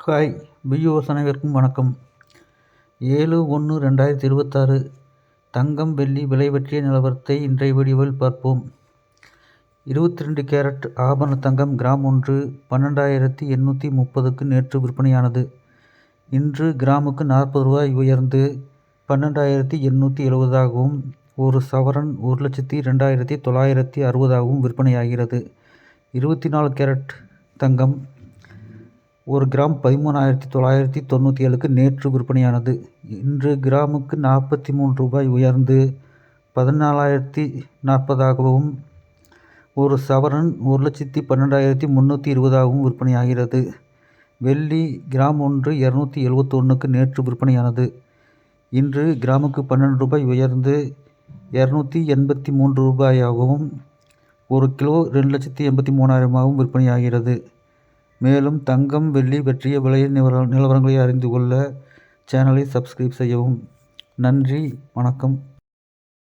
Hi viewers அனைவருக்கும் வணக்கம். 7/1/2026 தங்கம் வெள்ளி விலை பற்றிய நிலவரத்தை இன்றைய வீடியோவில் பார்ப்போம். 22 கேரட் ஆபரண தங்கம் கிராம் ஒன்று 12,830க்கு நேற்று விற்பனையானது. இன்று கிராமுக்கு 40 ரூபாய் உயர்ந்து 12,870ஆகவும் ஒரு சவரன் 1,02,960ஆகவும் விற்பனையாகிறது. 24 கேரட் தங்கம் 1 கிராம் 13,997க்கு நேற்று விற்பனையானது. இன்று கிராமுக்கு 43 ரூபாய் உயர்ந்து 14,040ஆகவும் ஒரு சவரன் 1,12,320ஆகவும் விற்பனையாகிறது. வெள்ளி கிராம் ஒன்று 271க்கு நேற்று விற்பனையானது. இன்று கிராமுக்கு 12 ரூபாய் உயர்ந்து 283 ரூபாயாகவும் ஒரு கிலோ 2,83,000ஆகவும் விற்பனையாகிறது. மேலும் தங்கம் வெள்ளி பற்றிய விலை நிலவரங்களை அறிந்து கொள்ள சேனலை சப்ஸ்கிரைப் செய்யவும். நன்றி, வணக்கம்.